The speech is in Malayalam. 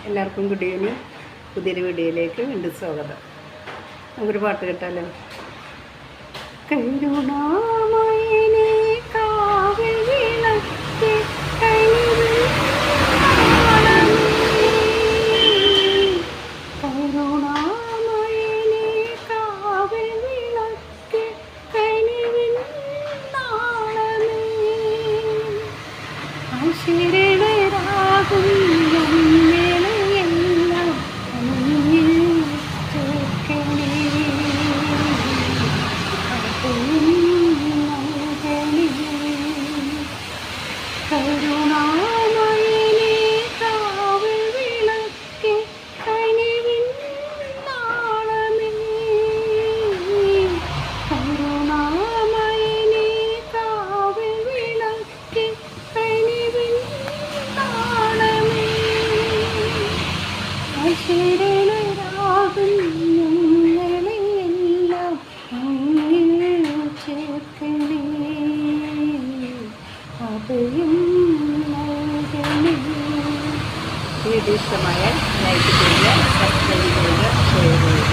എല്ലാവർക്കും ഗുഡ് ഈവനിങ്. പുതിയൊരു വീഡിയോയിലേക്ക് വീണ്ടും സ്വാഗതം. നമുക്കൊരു പാട്ട് കേട്ടാലോ? കരുണാമയനേ കാവൽ വിളക്കേ കരുണാമയനേ കാവൽ വിളക്കേ കനിവിൻ നാളമേ ആശിരണരാകും കരുണാമയനേ കാവൽ വിളക്കേ കനിവിൻ നാളമേ കരുണാമയനേ കാവൽ വിളക്കേ കനിവിൻ നാളമേ ശരണരാകും ഞങ്ങളെയെല്ലാം അങ്ങിൽ ചേർക്കണേ അഭയം നൽകണേ. വീഡിയോ ഇഷ്ടമായാൽ ലൈക്ക് ചെയ്യുക, സബ്സ്ക്രൈബ് ചെയ്യുക, ഷെയർ ചെയ്യുക.